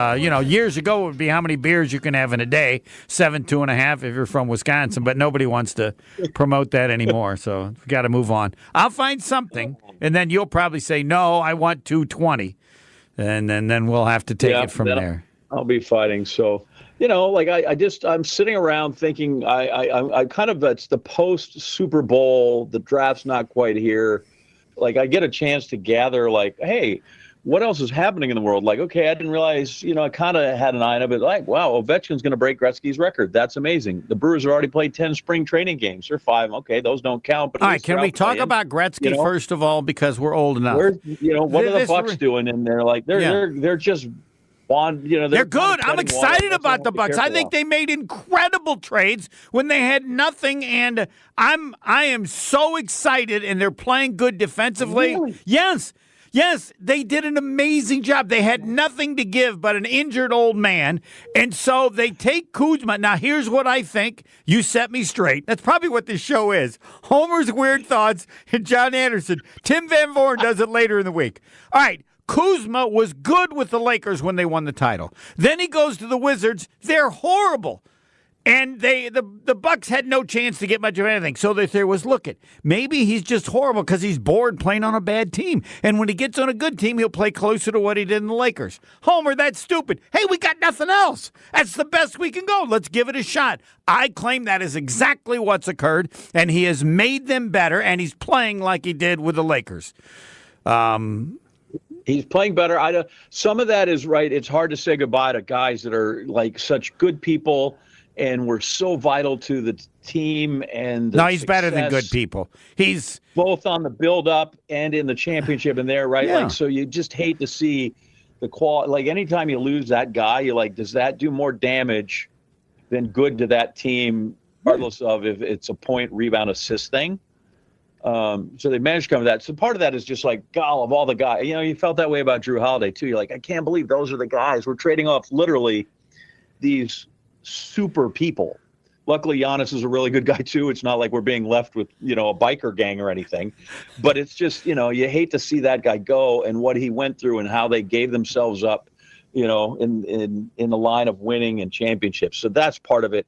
Years ago it would be how many beers you can have in a day, 7, 2.5 if you're from Wisconsin, but nobody wants to promote that anymore, so we've got to move on. I'll find something, and then you'll probably say, no, I want 220, and then we'll have to take it from there. I'll be fighting, so... I'm sitting around thinking I kind of, it's the post Super Bowl, the draft's not quite here. Like I get a chance to gather like, hey, what else is happening in the world? Like, okay, I didn't realize, I kind of had an eye on it, but like, wow, Ovechkin's going to break Gretzky's record. That's amazing. The Brewers have already played 10 spring training games. They're 5. Okay, those don't count. But all right, can we talk about Gretzky first of all, because we're old enough? What are the Bucks doing in there? Like they're just they're good. I'm excited about the Bucks. I think they made incredible trades when they had nothing, and I am so excited. And they're playing good defensively. Really? Yes, they did an amazing job. They had nothing to give but an injured old man, and so they take Kuzma. Now, here's what I think. You set me straight. That's probably what this show is. Homer's Weird Thoughts and John Anderson. Tim Van Voorn does it later in the week. All right. Kuzma was good with the Lakers when they won the title. Then he goes to the Wizards. They're horrible. And the Bucks had no chance to get much of anything. So the theory was, maybe he's just horrible because he's bored playing on a bad team. And when he gets on a good team, he'll play closer to what he did in the Lakers. Homer, that's stupid. Hey, we got nothing else. That's the best we can go. Let's give it a shot. I claim that is exactly what's occurred, and he has made them better, and he's playing like he did with the Lakers. He's playing better. Some of that is right. It's hard to say goodbye to guys that are like such good people and were so vital to the team. And no, he's better than good people. He's both on the build-up and in the championship in there, right? Yeah. Like, so you just hate to see the quality. Like anytime you lose that guy, you're like, does that do more damage than good to that team, regardless of if it's a point, rebound, assist thing? So they managed to come to that. So part of that is just like, God, of all the guys, you felt that way about Drew Holiday too. You're like, I can't believe those are the guys. We're trading off literally these super people. Luckily, Giannis is a really good guy too. It's not like we're being left with, a biker gang or anything, but it's just, you hate to see that guy go and what he went through and how they gave themselves up, in the line of winning and championships. So that's part of it.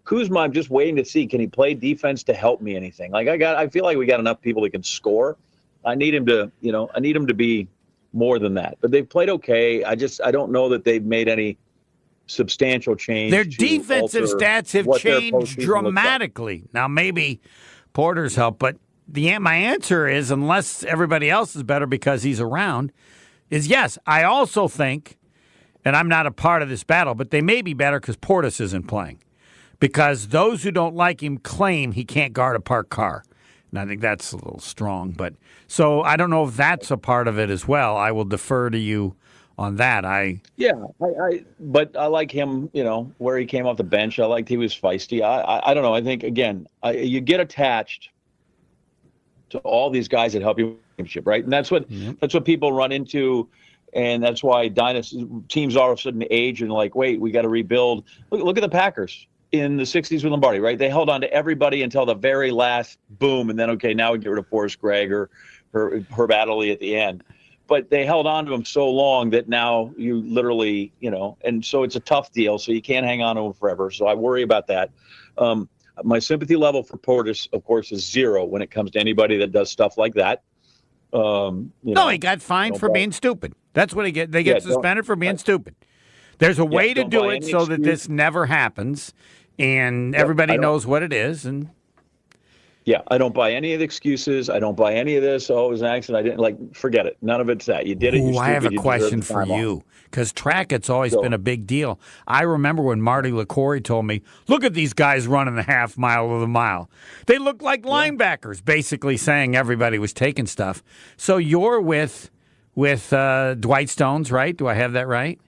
Kuzma, I'm just waiting to see, can he play defense to help me anything? Like I feel like we got enough people that can score. I need him to be more than that. But they've played okay. I don't know that they've made any substantial change. Their defensive stats have changed dramatically. Like. Now maybe Porter's help, but my answer is, unless everybody else is better because he's around, is yes. I also think, and I'm not a part of this battle, but they may be better because Portis isn't playing. Because those who don't like him claim he can't guard a parked car. And I think that's a little strong. But so I don't know if that's a part of it as well. I will defer to you on that. But I like him, where he came off the bench. I liked he was feisty. I don't know. I think, again, you get attached to all these guys that help you win the championship, right? And that's what people run into. And that's why dynasty teams all of a sudden age and like, wait, we got to rebuild. Look at the Packers in the 60s with Lombardi, right? They held on to everybody until the very last boom. And then, okay, now we get rid of Forrest Gregg or Herb Adderley at the end. But they held on to him so long that now you literally, and so it's a tough deal. So you can't hang on to him forever. So I worry about that. My sympathy level for Portis, of course, is 0 when it comes to anybody that does stuff like that. He got fined for being stupid. That's what they get suspended for being stupid. There's a way to do it so that this never happens, and everybody knows what it is. And yeah, I don't buy any of the excuses. I don't buy any of this. Oh, it was an accident. I didn't forget it. None of it's that. You did it. You're stupid. I have a question for you, because track, it's always been a big deal. I remember when Marty LaCory told me, look at these guys running the half mile of the mile. They look like linebackers, basically saying everybody was taking stuff. So you're with Dwight Stones, right? Do I have that right?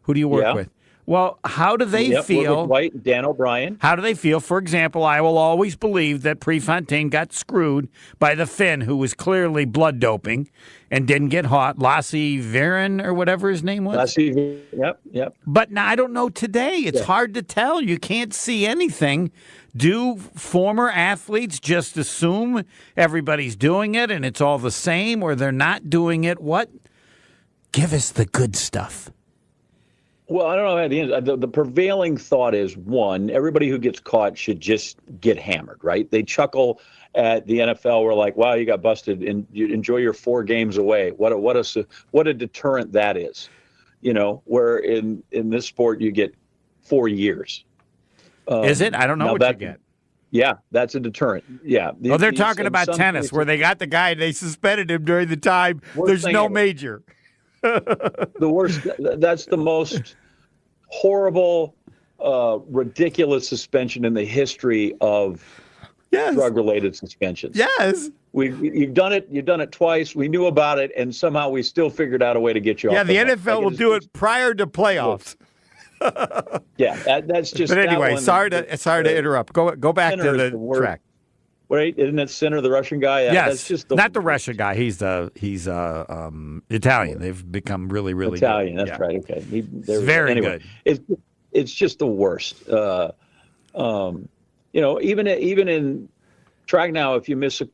Who do you work with? Well, how do they feel? Dwight and Dan O'Brien. How do they feel? For example, I will always believe that Prefontaine got screwed by the Finn, who was clearly blood doping and didn't get hot. Lassie Viren or whatever his name was. Yep. But now I don't know today. It's hard to tell. You can't see anything. Do former athletes just assume everybody's doing it and it's all the same, or they're not doing it? What? Give us the good stuff. Well, I don't know. At the end, the prevailing thought is one: everybody who gets caught should just get hammered, right? They chuckle at the NFL. We're like, "Wow, you got busted, and you enjoy your 4 games away." What a deterrent that is, Where in this sport you get 4 years. Is it? I don't know what you get. Yeah, that's a deterrent. Yeah. Oh, they're talking about tennis, where they got the guy and they suspended him during the time. There's no major. The worst. That's the most horrible, ridiculous suspension in the history of drug-related suspensions. Yes. You've done it. You've done it twice. We knew about it, and somehow we still figured out a way to get you off. Yeah, the NFL will do it prior to playoffs. Yeah, that's just. But anyway, sorry to interrupt. Go back to the track. Right? Isn't it Sinner, the Russian guy? Yes, that's just not the Russian guy. He's Italian. They've become really, really Italian. good. That's right. Okay, very good. It's just the worst. Even in track now, if you miss a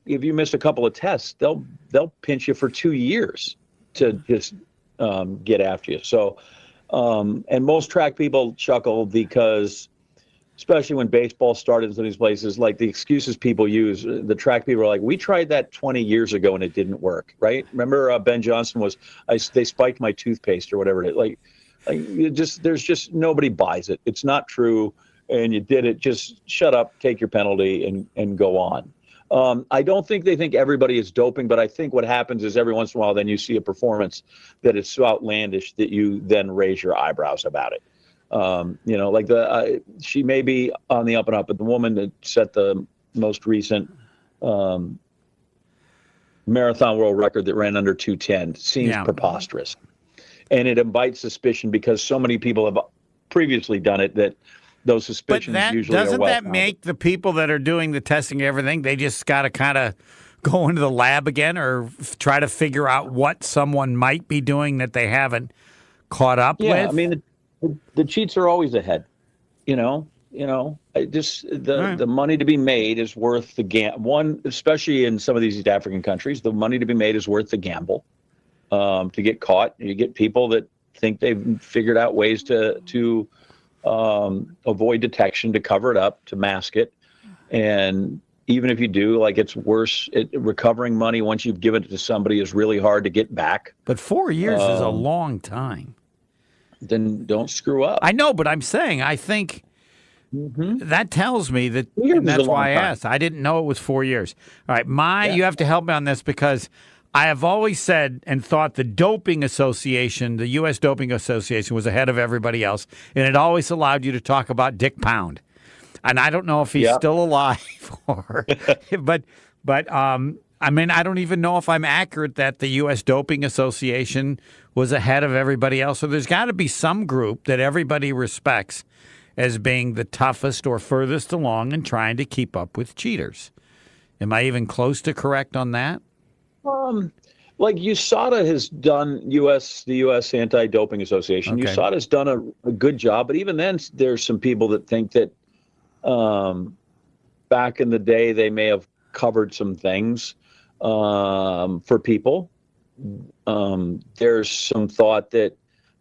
couple of tests, they'll pinch you for 2 years to just get after you. So, and most track people chuckle because, especially when baseball started in some of these places, like the excuses people use, the track people are like, we tried that 20 years ago and it didn't work, right? Remember Ben Johnson they spiked my toothpaste or whatever it is. There's just nobody buys it. It's not true. And you did it. Just shut up, take your penalty and go on. I don't think they think everybody is doping, but I think what happens is every once in a while, then you see a performance that is so outlandish that you then raise your eyebrows about it. She may be on the up and up, but the woman that set the most recent marathon world record that ran under 2:10 seems preposterous, and it invites suspicion because so many people have previously done it that those suspicions usually doesn't are well that make the people that are doing the testing and everything, they just got to kind of go into the lab again or try to figure out what someone might be doing that they haven't caught up with? Yeah, I mean, the cheats are always ahead, the money to be made is worth the gamble. Especially in some of these East African countries, the money to be made is worth the gamble. To get caught, you get people that think they've figured out ways to avoid detection, to cover it up, to mask it, and even if you do, it's worse. Recovering money once you've given it to somebody is really hard to get back. But 4 years is a long time. Then don't screw up. I know, but I'm saying I think that tells me that, and that's why I asked. I didn't know it was 4 years. All right, you have to help me on this because I have always said and thought the doping association, the U.S. Doping Association, was ahead of everybody else, and it always allowed you to talk about Dick Pound. And I don't know if he's still alive, but I mean, I don't even know if I'm accurate that the U.S. Doping Association was ahead of everybody else. So there's got to be some group that everybody respects as being the toughest or furthest along in trying to keep up with cheaters. Am I even close to correct on that? USADA has done the U.S. Anti-Doping Association. Okay. USADA has done a good job, but even then, there's some people that think that back in the day they may have covered some things for people. There's some thought that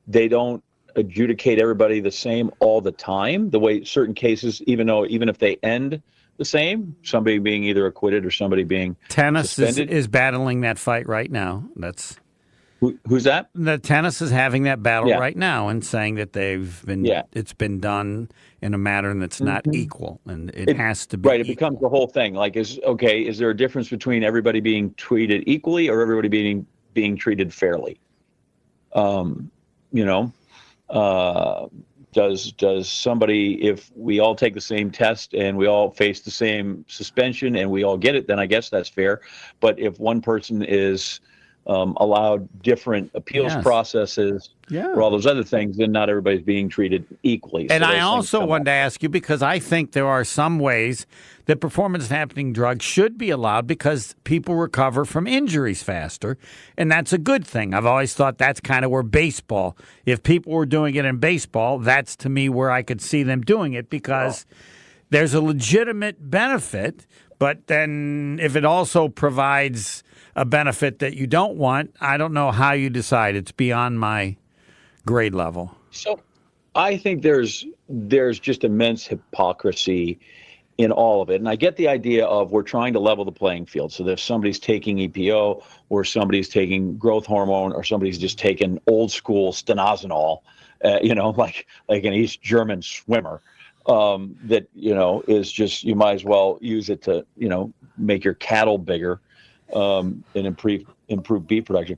they don't adjudicate everybody the same all the time, the way certain cases, even if they end the same, somebody being either acquitted or somebody being suspended. is battling that fight right now. That's who's that? The tennis is having that battle right now and saying that it's been done in a manner that's not equal, and it has to be right. It becomes the whole thing. Is there a difference between everybody being treated equally or everybody being treated fairly? Does somebody, if we all take the same test and we all face the same suspension and we all get it, then I guess that's fair. But if one person is allowed different appeals processes or all those other things, then not everybody's being treated equally. And I also wanted to ask you, because I think there are some ways that performance-enhancing drugs should be allowed because people recover from injuries faster, and that's a good thing. I've always thought that's kind of where baseball, if people were doing it in baseball, that's to me where I could see them doing it because there's a legitimate benefit, but then if it also provides a benefit that you don't want, I don't know how you decide. It's beyond my grade level. I think there's just immense hypocrisy in all of it. And I get the idea of we're trying to level the playing field. So if somebody's taking EPO or somebody's taking growth hormone or somebody's just taking old school stenozolol, like an East German swimmer, that, is just, you might as well use it to, make your cattle bigger and improve beef production.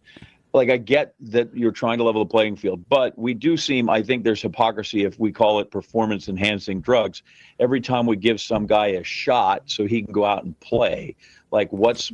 Like, I get that you're trying to level the playing field, but I think there's hypocrisy if we call it performance enhancing drugs. Every time we give some guy a shot so he can go out and play, like what is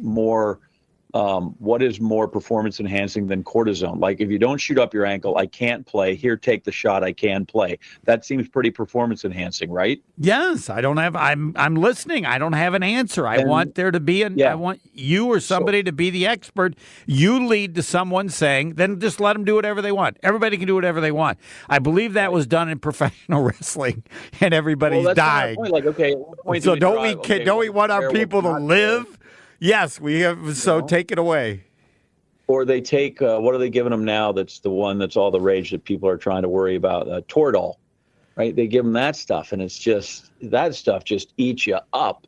more performance enhancing than cortisone? Like, if you don't shoot up your ankle, I can't play. Here, take the shot. I can play. That seems pretty performance enhancing, right? Yes. I'm listening. I don't have an answer. I want there to be I want you or somebody to be the expert. You lead to someone saying, then just let them do whatever they want. Everybody can do whatever they want. I believe that was done in professional wrestling, and everybody's dying. Like, okay, so don't we want our people to live? Yes, we have. So take it away. Or they take, what are they giving them now? That's the one that's all the rage that people are trying to worry about. Toradol, right? They give them that stuff, and it's just, that stuff just eats you up.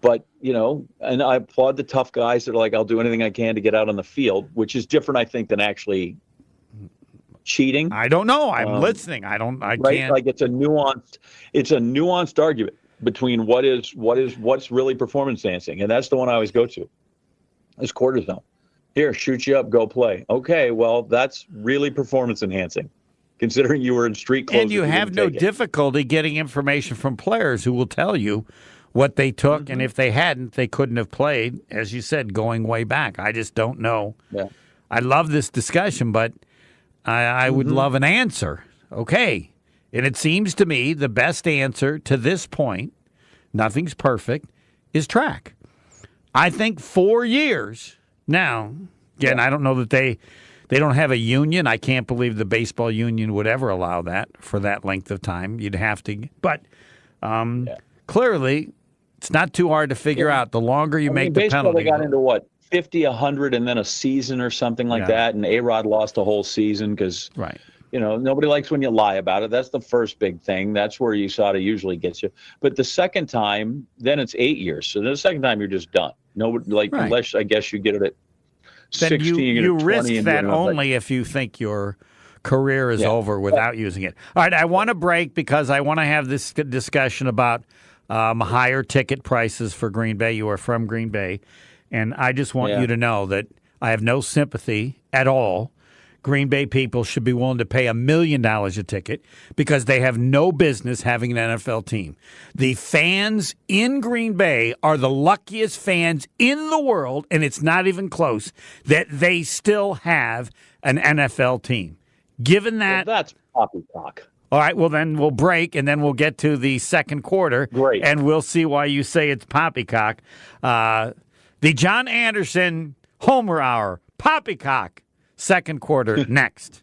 But, and I applaud the tough guys that are like, I'll do anything I can to get out on the field, which is different, I think, than actually cheating. I don't know. I'm listening. I can't. Like, it's a nuanced argument between what's really performance enhancing, and that's the one I always go to. Is cortisone. Here, shoot you up, go play. Okay, well, that's really performance enhancing, considering you were in street clothes. And you have no difficulty getting information from players who will tell you what they took, and if they hadn't, they couldn't have played, as you said, going way back. I just don't know. Yeah. I love this discussion, but I would love an answer. Okay. And it seems to me the best answer to this point, nothing's perfect, is track. I think 4 years now. Again, I don't know that they don't have a union. I can't believe the baseball union would ever allow that for that length of time. You'd have to. But clearly, it's not too hard to figure out. The longer you make the baseball, penalty. They got into what, 50, 100, and then a season or something like that. And A-Rod lost a whole season because nobody likes when you lie about it. That's the first big thing. That's where USADA usually gets you. But the second time, then it's 8 years. So the second time, you're just done. Unless I guess you get it at 16. You risk that only if you think your career is over without using it. All right, I want to break because I want to have this discussion about higher ticket prices for Green Bay. You are from Green Bay, and I just want you to know that I have no sympathy at all. Green Bay people should be willing to pay $1 million a ticket because they have no business having an NFL team. The fans in Green Bay are the luckiest fans in the world, and it's not even close, that they still have an NFL team. Given that... Well, that's poppycock. All right, well, then we'll break, and then we'll get to the second quarter. Great. And we'll see why you say it's poppycock. The John Anderson Homer Hour, poppycock. Second quarter next.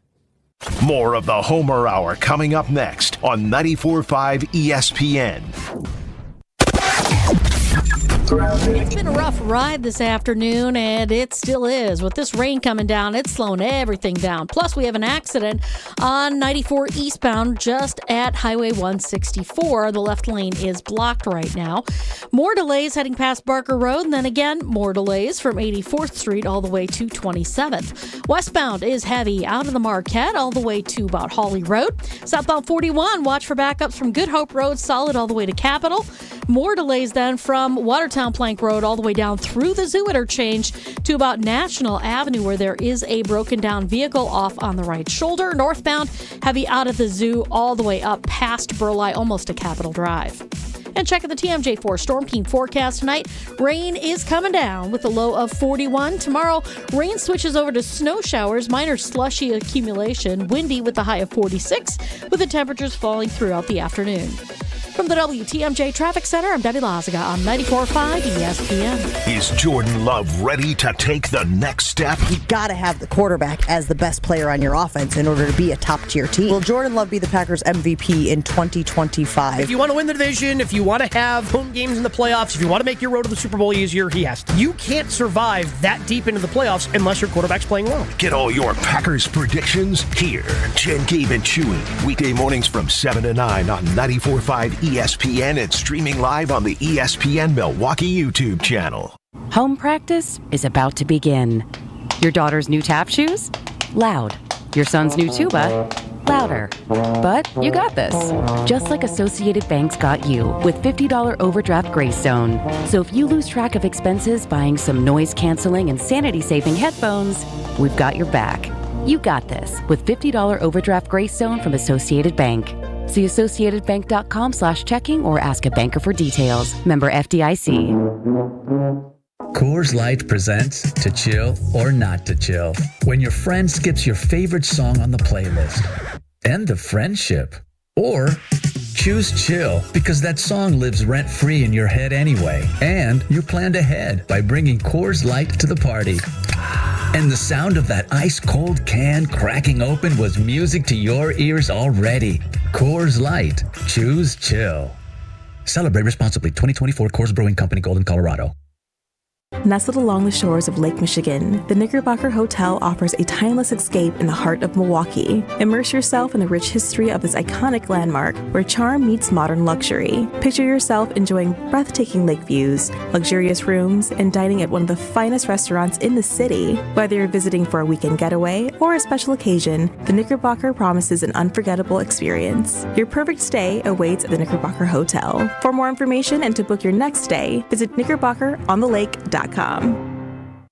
More of the Homer Hour coming up next on 94.5 ESPN. It's been a rough ride this afternoon, and it still is. With this rain coming down, it's slowing everything down. Plus, we have an accident on 94 eastbound just at Highway 164. The left lane is blocked right now. More delays heading past Barker Road, and then again, more delays from 84th Street all the way to 27th. Westbound is heavy out of the Marquette all the way to about Hawley Road. Southbound 41, watch for backups from Good Hope Road, solid all the way to Capitol. More delays then from Watertown Plank Road all the way down through the Zoo interchange to about National Avenue, where there is a broken down vehicle off on the right shoulder. Northbound, heavy out of the Zoo all the way up past Burleigh, almost to Capitol Drive. And check out the TMJ4 Storm King forecast tonight. Rain is coming down with a low of 41. Tomorrow, rain switches over to snow showers, minor slushy accumulation, windy with a high of 46, with the temperatures falling throughout the afternoon. From the WTMJ Traffic Center, I'm Debbie Lazaga on 94.5 ESPN. Is Jordan Love ready to take the next step? You got to have the quarterback as the best player on your offense in order to be a top-tier team. Will Jordan Love be the Packers MVP in 2025? If you want to win the division, if you want to have home games in the playoffs, if you want to make your road to the Super Bowl easier, he has to. You can't survive that deep into the playoffs unless your quarterback's playing well. Get all your Packers predictions here. Jen, Gabe, and Chewy. Weekday mornings from 7 to 9 on 94.5 ESPN and streaming live on the ESPN Milwaukee YouTube channel. Home practice is about to begin. Your daughter's new tap shoes? Loud. Your son's new tuba? Louder. But you got this. Just like Associated Bank's got you with $50 overdraft Greystone. So if you lose track of expenses buying some noise-canceling and sanity-saving headphones, we've got your back. You got this with $50 overdraft Greystone from Associated Bank. See AssociatedBank.com/checking or ask a banker for details. Member FDIC. Coors Light presents To Chill or Not to Chill. When your friend skips your favorite song on the playlist. End the friendship. Or choose chill because that song lives rent-free in your head anyway. And you planned ahead by bringing Coors Light to the party. And the sound of that ice-cold can cracking open was music to your ears already. Coors Light. Choose chill. Celebrate responsibly. 2024 Coors Brewing Company, Golden, Colorado. Nestled along the shores of Lake Michigan, the Knickerbocker Hotel offers a timeless escape in the heart of Milwaukee. Immerse yourself in the rich history of this iconic landmark where charm meets modern luxury. Picture yourself enjoying breathtaking lake views, luxurious rooms, and dining at one of the finest restaurants in the city. Whether you're visiting for a weekend getaway or a special occasion, the Knickerbocker promises an unforgettable experience. Your perfect stay awaits at the Knickerbocker Hotel. For more information and to book your next stay, visit knickerbockerontheLake.com.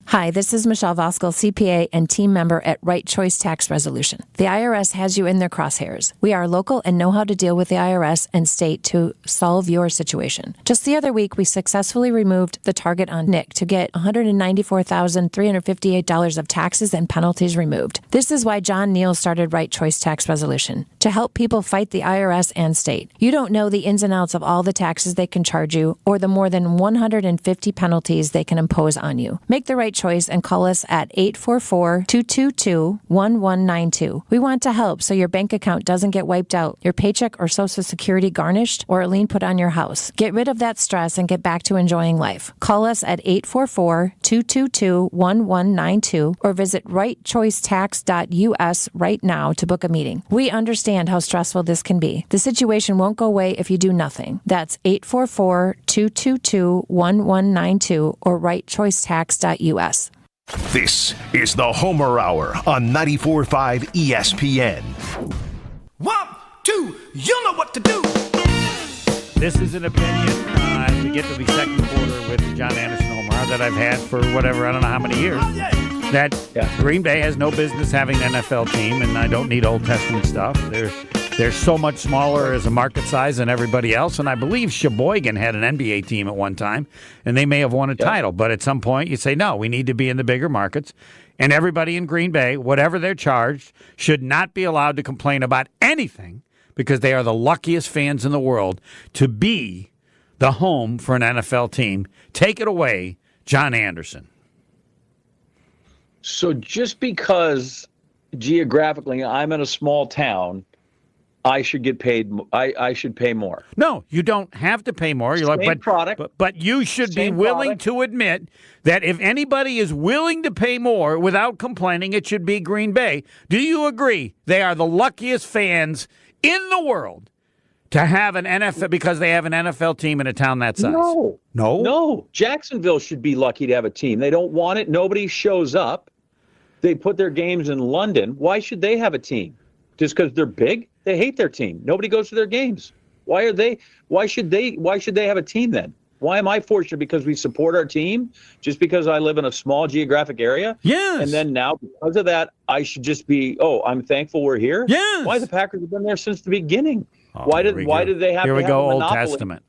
Hi, this is Michelle Voskel, CPA and team member at Right Choice Tax Resolution. The IRS has you in their crosshairs. We are local and know how to deal with the IRS and state to solve your situation. Just the other week, we successfully removed the target on Nick to get $194,358 of taxes and penalties removed. This is why John Neal started Right Choice Tax Resolution, to help people fight the IRS and state. You don't know the ins and outs of all the taxes they can charge you or the more than 150 penalties they can impose on you. Make the right choice and call us at 844-222-1192. We want to help so your bank account doesn't get wiped out, your paycheck or Social Security garnished, or a lien put on your house. Get rid of that stress and get back to enjoying life. Call us at 844-222-1192 or visit rightchoicetax.us right now to book a meeting. We understand how stressful this can be. The situation won't go away if you do nothing. That's 844-222-1192 or rightchoicetax.us. This is the Homer Hour on 94.5 ESPN. 1, 2, you know what to do. This is an opinion as we get to the second quarter with John Anderson Homer Hour that I've had for whatever, I don't know how many years. That Green Bay has no business having an NFL team, and I don't need Old Testament stuff. They're so much smaller as a market size than everybody else, and I believe Sheboygan had an NBA team at one time, and they may have won a title. But at some point, you say, no, we need to be in the bigger markets, and everybody in Green Bay, whatever they're charged, should not be allowed to complain about anything because they are the luckiest fans in the world to be the home for an NFL team. Take it away, John Anderson. So just because geographically I'm in a small town, I should get paid. I should pay more. No, you don't have to pay more. You're Same like, product, but you should be willing to admit that if anybody is willing to pay more without complaining, it should be Green Bay. Do you agree? They are the luckiest fans in the world to have an NFL because they have an NFL team in a town that size. No. Jacksonville should be lucky to have a team. They don't want it. Nobody shows up. They put their games in London. Why should they have a team? Just because they're big? They hate their team. Nobody goes to their games. Why should they have a team then? Why am I fortunate because we support our team just because I live in a small geographic area? Yes. And then now because of that, I should just be, I'm thankful we're here? Yes. Why the Packers have been there since the beginning? Oh, why did they have Here to we have go, a Old monopoly? Testament.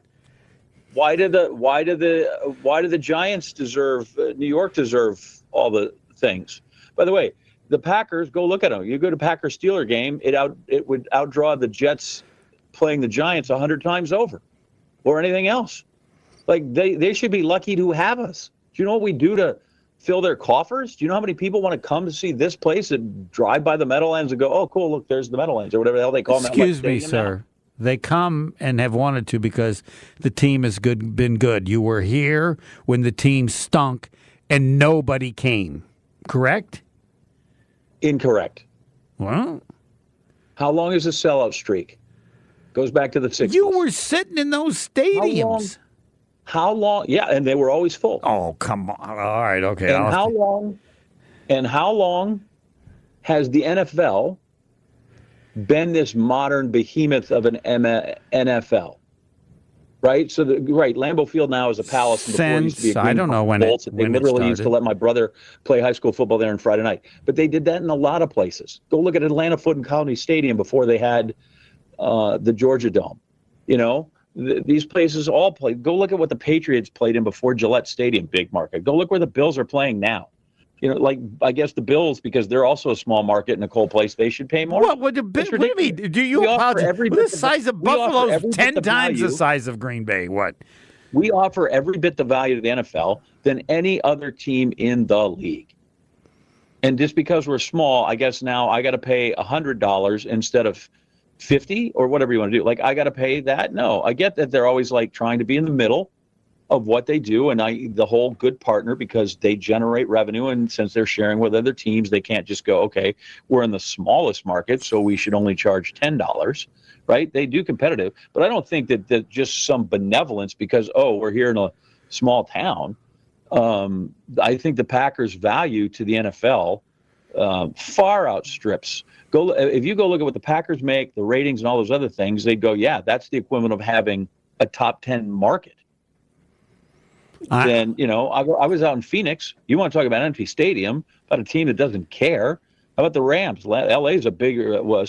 Why do the Giants deserve, New York deserve all the things? By the way, the Packers, go look at them. You go to Packers-Steeler game, it would outdraw the Jets playing the Giants 100 times over or anything else. Like, they should be lucky to have us. Do you know what we do to fill their coffers? Do you know how many people want to come to see this place and drive by the Meadowlands and go, oh, cool, look, there's the Meadowlands, or whatever the hell they call them? Excuse me, sir. Now. They come and have wanted to because the team has been good. You were here when the team stunk and nobody came, correct? Incorrect. Well, how long is the sellout streak? Goes back to the 60s. You were sitting in those stadiums. How long? Yeah, and they were always full. Oh, come on. All right, okay. And how long? And how long has the NFL been this modern behemoth of an NFL? Right. So Lambeau Field now is a palace. And before it used to be a I don't know when it. They literally used to let my brother play high school football there on Friday night. But they did that in a lot of places. Go look at Atlanta Fulton County Stadium before they had the Georgia Dome. You know. These places all play. Go look at what the Patriots played in before Gillette Stadium, big market. Go look where the Bills are playing now. You know, like, I guess the Bills, because they're also a small market in a cold place, they should pay more. What do you mean? Do you apologize? The size of Buffalo is 10 times the size of Green Bay. What? We offer every bit the value to the NFL than any other team in the league. And just because we're small, I guess now I got to pay $100 instead of 50 or whatever you want to do. Like, I got to pay that? No, I get that they're always like trying to be in the middle of what they do, and the whole good partner, because they generate revenue, and since they're sharing with other teams, they can't just go, okay, we're in the smallest market, so we should only charge $10, right? They do competitive, but I don't think that just some benevolence because, oh, we're here in a small town. I think the Packers' value to the NFL far outstrips. If you go look at what the Packers make, the ratings and all those other things, they'd go, yeah, that's the equivalent of having a top 10 market. Then, you know, I was out in Phoenix. You want to talk about an empty stadium, about a team that doesn't care. How about the Rams? LA is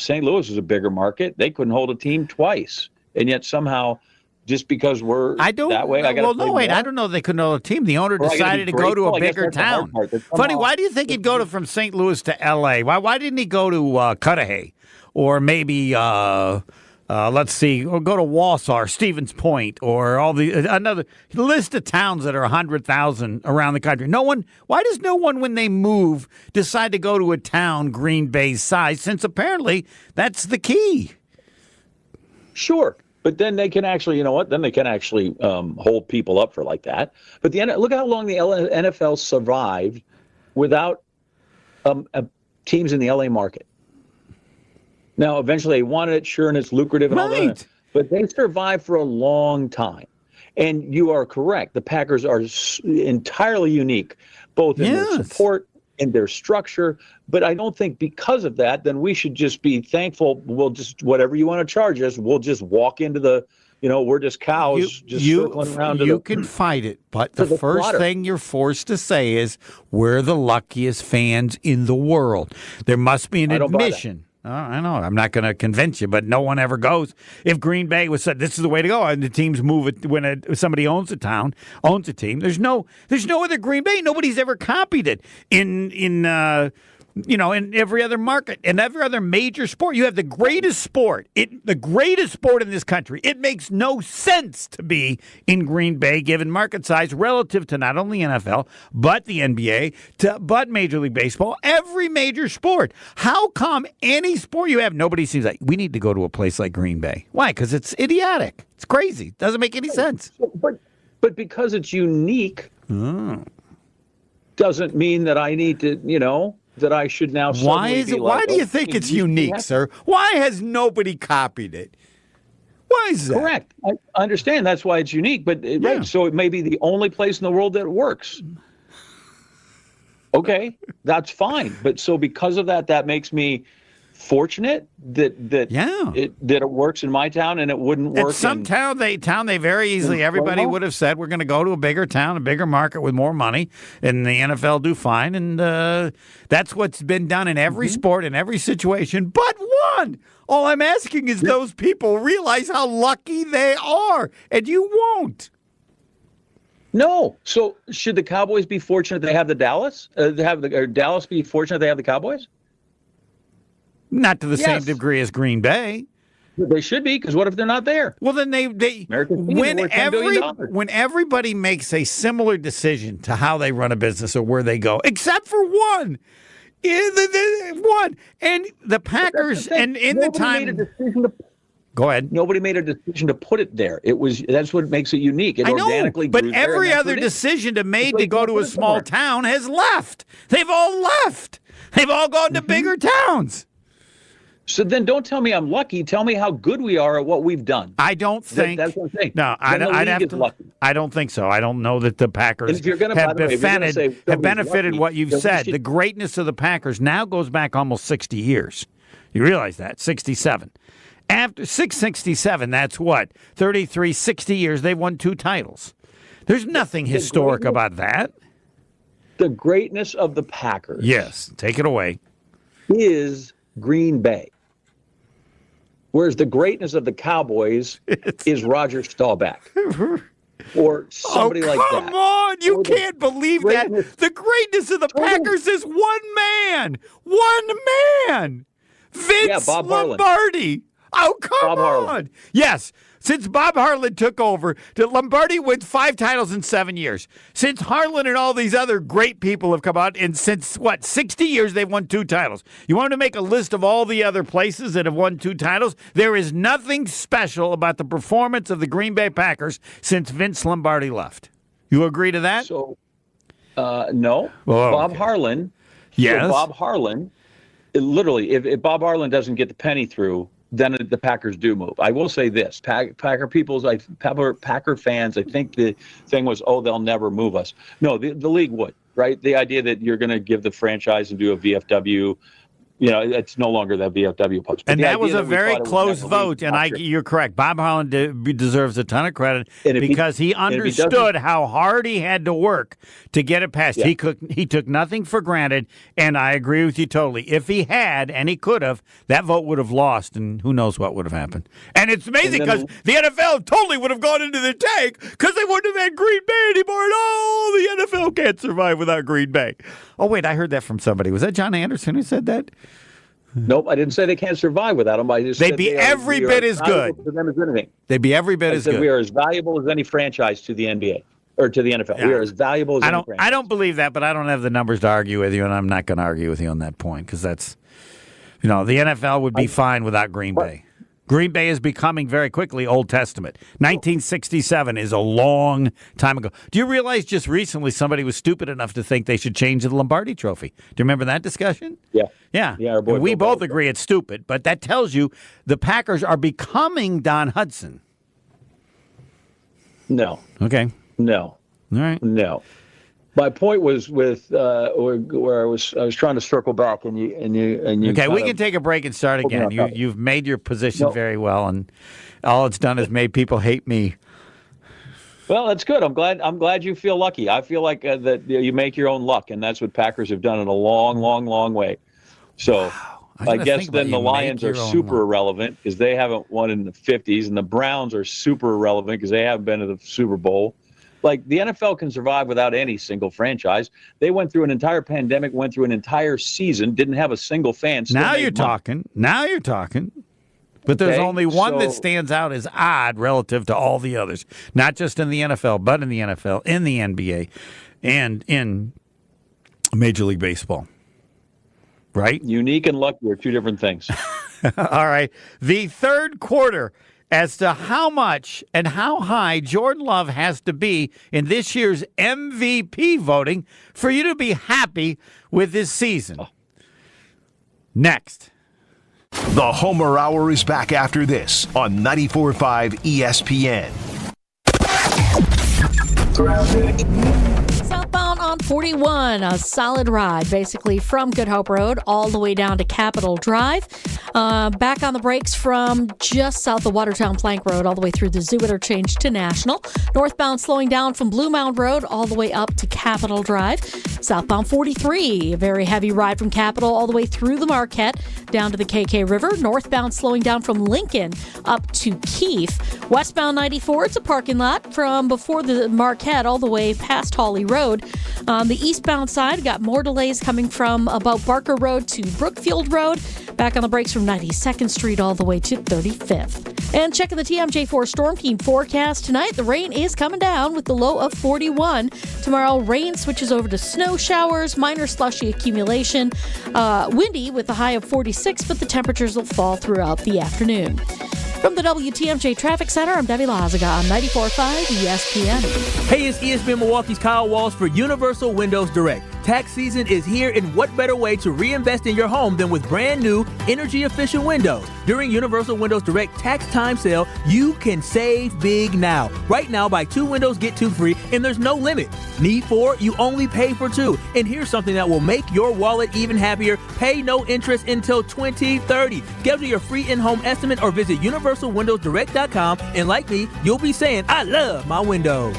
St. Louis is a bigger market. They couldn't hold a team twice. And yet somehow, just because we're that way, I got to play more. I don't know if they couldn't hold a team. The owner decided to go to a bigger town. Funny, why do you think he'd go from St. Louis to LA? Why didn't he go to Cudahy? Or maybe let's see, or go to Wausau, Stevens Point, or another list of towns that are 100,000 around the country. Why does no one, when they move, decide to go to a town Green Bay's size? Since apparently that's the key. Sure, but then they can actually, you know what? Then they can actually hold people up for like that. But look how long the NFL survived without teams in the LA market. Now, eventually they wanted it, sure, and it's lucrative and all that, but they survived for a long time. And you are correct. The Packers are entirely unique, both in their support and their structure. But I don't think because of that, then we should just be thankful. We'll just, whatever you want to charge us, we'll just walk into the, you know, we're just cows circling around. You can fight it, but the first thing you're forced to say is we're the luckiest fans in the world. There must be an admission. Oh, I know. I'm not going to convince you, but no one ever goes. If Green Bay was said this is the way to go, and the teams move it when somebody owns a town, owns a team. There's no other Green Bay. Nobody's ever copied it in every other market and every other major sport. You have the greatest sport, the greatest sport in this country. It makes no sense to be in Green Bay given market size relative to not only NFL, but the NBA, but Major League Baseball, every major sport. How come any sport you have, nobody seems like, we need to go to a place like Green Bay? Why? Because it's idiotic. It's crazy. Doesn't make any sense. But because it's unique doesn't mean that I need to, that I should now Why do you think it's unique, sir? Why has nobody copied it? Why is that? Correct. I understand that's why it's unique, but right, so it may be the only place in the world that it works. Okay, that's fine. But so because of that, that makes me fortunate that it works in my town and it wouldn't work in some town. They very easily, everybody would have said, we're going to go to a bigger town, a bigger market with more money, and the NFL do fine. And that's what's been done in every sport, in every situation, but one. All I'm asking is those people realize how lucky they are, and you won't. No. So should the Cowboys be fortunate they have the Dallas? Or Dallas be fortunate they have the Cowboys? Not to the same degree as Green Bay. They should be, because what if they're not there? Well, then they when everybody makes a similar decision to how they run a business or where they go, except for one. One. And the Packers, and in the time. Go ahead. Nobody made a decision to put it there. That's what makes it unique. It organically but grew there, every other decision made to go to a small town has left. They've all left. They've all gone to bigger towns. So then don't tell me I'm lucky. Tell me how good we are at what we've done. I don't think. That's what I'm saying. No, I'd have to. Lucky. I don't think so. I don't know that the Packers have benefited what you've said. The greatness of the Packers now goes back almost 60 years. You realize that? 67. After 667, that's what? 33, 60 years, they've won 2 titles. There's nothing historic about that. The greatness of the Packers. Yes, take it away. Is Green Bay. Whereas the greatness of the Cowboys is Roger Staubach. Or somebody like that. Come on, you can't believe that. The greatness of the Packers is one man. One man. Vince Lombardi. Oh, come on. Yes. Since Bob Harlan took over, Lombardi wins 5 titles in 7 years. Since Harlan and all these other great people have come out, and since, 60 years, they've won 2 titles. You want to make a list of all the other places that have won 2 titles? There is nothing special about the performance of the Green Bay Packers since Vince Lombardi left. You agree to that? So, no. Bob Harlan. Yes. So Bob Harlan, literally, if Bob Harlan doesn't get the penny through, then the Packers do move. I will say this: Packer fans, I think the thing was, they'll never move us. No, the league would, right? The idea that you're going to give the franchise and do a VFW, it's no longer that VFW punch. And that was a very close vote, and you're correct. Bob Harlan deserves a ton of credit because he understood how hard he had to work to get it passed. Yeah. He took nothing for granted, and I agree with you totally. If he had, and he could have, that vote would have lost, and who knows what would have happened. And it's amazing because the NFL totally would have gone into the tank because they wouldn't have had Green Bay anymore. And the NFL can't survive without Green Bay. Oh, wait, I heard that from somebody. Was that John Anderson who said that? Nope, I didn't say they can't survive without them. I just they'd be every bit as good. To them as anything. They'd be every bit as good. We are as valuable as any franchise to the NBA or to the NFL. Yeah. We are as valuable as any franchise. I don't believe that, but I don't have the numbers to argue with you, and I'm not going to argue with you on that point because that's, the NFL would be fine without Green Bay. Green Bay is becoming very quickly Old Testament. 1967 is a long time ago. Do you realize just recently somebody was stupid enough to think they should change the Lombardi Trophy? Do you remember that discussion? Yeah. Yeah. We both agree it's stupid, but that tells you the Packers are becoming Don Hudson. No. Okay. No. All right. No. My point was with where I was trying to circle back, and you. Okay, we can take a break and start again. You've made your position very well, and all it's done is made people hate me. Well, that's good. I'm glad you feel lucky. I feel like that you make your own luck, and that's what Packers have done in a long, long, long way. So I guess then the Lions are super irrelevant because they haven't won in the 50s, and the Browns are super irrelevant because they haven't been to the Super Bowl. Like, the NFL can survive without any single franchise. They went through an entire pandemic, went through an entire season, didn't have a single fan. Now you're talking. But there's only one that stands out as odd relative to all the others. Not just in the NFL, but in the NFL, in the NBA, and in Major League Baseball. Right? Unique and lucky are 2 different things. All right. The third quarter, as to how much and how high Jordan Love has to be in this year's MVP voting for you to be happy with this season. Next. The Homer Hour is back after this on 94.5 ESPN. Southbound on 41, a solid ride, basically from Good Hope Road all the way down to Capitol Drive. Back on the brakes from just south of Watertown Plank Road all the way through the Zoo Interchange to National. Northbound slowing down from Blue Mound Road all the way up to Capitol Drive. Southbound 43, a very heavy ride from Capitol all the way through the Marquette down to the KK River. Northbound slowing down from Lincoln up to Keefe. Westbound 94, it's a parking lot from before the Marquette all the way past Hawley Road. On the eastbound side, got more delays coming from about Barker Road to Brookfield Road. Back on the brakes from 92nd Street all the way to 35th. And checking the TMJ4 Storm Team forecast tonight, the rain is coming down with the low of 41. Tomorrow, rain switches over to snow showers, minor slushy accumulation, windy with a high of 46, but the temperatures will fall throughout the afternoon. From the WTMJ Traffic Center, I'm Debbie Lazaga on 94.5 ESPN. Hey, it's ESPN Milwaukee's Kyle Walsh for Universal Windows Direct. Tax season is here, and what better way to reinvest in your home than with brand new energy-efficient windows? During Universal Windows Direct tax time sale, you can save big now. Right now, buy 2 windows, get 2 free, and there's no limit. Need 4? You only pay for 2. And here's something that will make your wallet even happier. Pay no interest until 2030. Schedule your free in-home estimate or visit universalwindowsdirect.com, and like me, you'll be saying, I love my windows.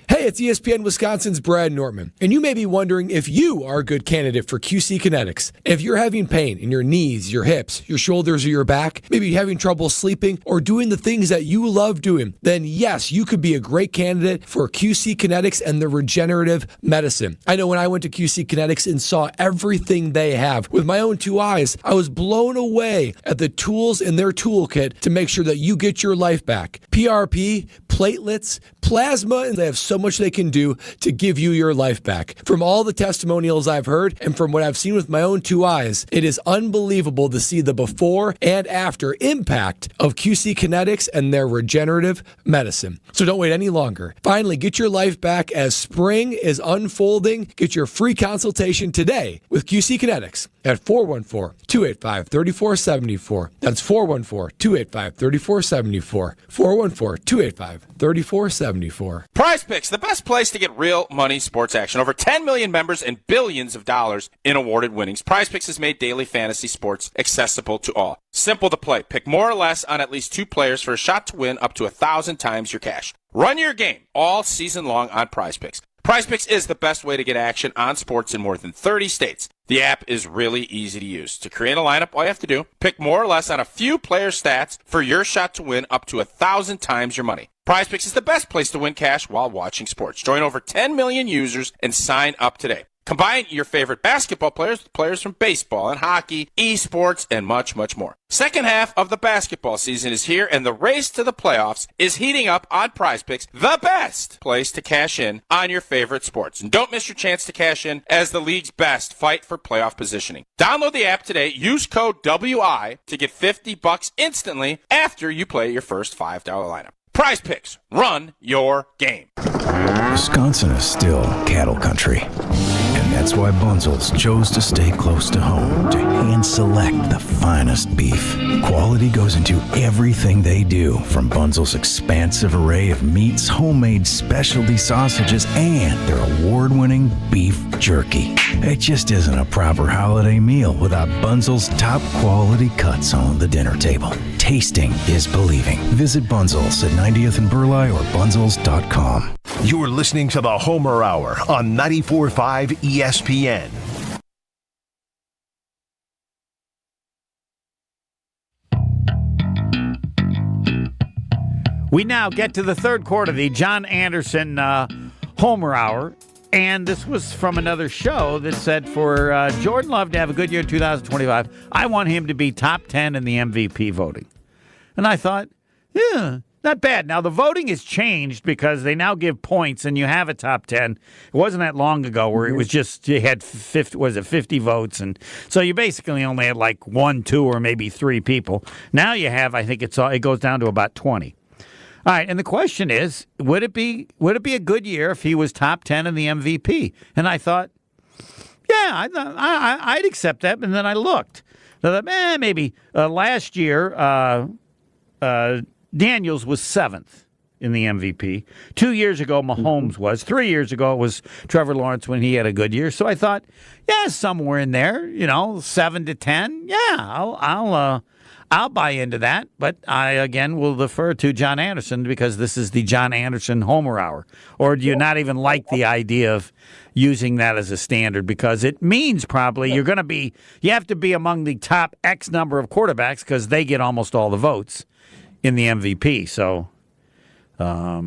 Hey, it's ESPN Wisconsin's Brad Nortman, and you may be wondering if you are a good candidate for QC Kinetics. If you're having pain in your knees, your hips, your shoulders, or your back, maybe you're having trouble sleeping or doing the things that you love doing, then yes, you could be a great candidate for QC Kinetics and the regenerative medicine. I know when I went to QC Kinetics and saw everything they have with my own 2 eyes, I was blown away at the tools in their toolkit to make sure that you get your life back. PRP, platelets, plasma, and they have so much they can do to give you your life back. From all the testimonials I've heard and from what I've seen with my own 2 eyes, it is unbelievable to see the before and after impact of QC Kinetics and their regenerative medicine. So don't wait any longer. Finally, get your life back as spring is unfolding. Get your free consultation today with QC Kinetics at 414-285-3474. That's 414-285-3474. 414-285-3474. Prize Picks, the best place to get real money sports action. Over 10 million members and billions of dollars in awarded winnings. Prize Picks has made daily fantasy sports accessible to all. Simple to play. Pick more or less on at least 2 players for a shot to win up to 1,000 times your cash. Run your game all season long on Prize Picks. Prize Picks is the best way to get action on sports in more than 30 states. The app is really easy to use. To create a lineup, all you have to do, pick more or less on a few player stats for your shot to win up to 1,000 times your money. Prize Picks is the best place to win cash while watching sports. Join over 10 million users and sign up today. Combine your favorite basketball players with players from baseball and hockey, esports, and much, much more. Second half of the basketball season is here, and the race to the playoffs is heating up on Prize Picks, the best place to cash in on your favorite sports. And don't miss your chance to cash in as the league's best fight for playoff positioning. Download the app today. Use code WI to get $50 instantly after you play your first $5 lineup. Prize Picks. Run your game. Wisconsin is still cattle country. And that's why Bunzel's chose to stay close to home to hand select the finest beef. Quality goes into everything they do, from Bunzel's expansive array of meats, homemade specialty sausages, and their award-winning beef jerky. It just isn't a proper holiday meal without Bunzel's top quality cuts on the dinner table. Tasting is believing. Visit Bunzel's at 90th and Burleigh or bunzels.com. You're listening to the Homer Hour on 94.5 ESPN. We now get to the third quarter of the John Anderson Homer Hour. And this was from another show that said for Jordan Love to have a good year in 2025, I want him to be top 10 in the MVP voting. And I thought, yeah, not bad. Now, the voting has changed because they now give points and you have a top 10. It wasn't that long ago where it was just, you had 50 votes. And so you basically only had like 1, 2, or maybe 3 people. Now you have, I think it goes down to about 20. All right, and the question is, would it be a good year if he was top 10 in the MVP? And I thought, yeah, I'd accept that. And then I looked. I thought, maybe last year Daniels was 7th in the MVP. 2 years ago, Mahomes was. 3 years ago, it was Trevor Lawrence when he had a good year. So I thought, yeah, somewhere in there, 7 to 10. Yeah, I'll buy into that, but I, again, will defer to John Anderson because this is the John Anderson Homer Hour. Or do you not even like the idea of using that as a standard? Because it means probably you have to be among the top X number of quarterbacks because they get almost all the votes in the MVP. So, I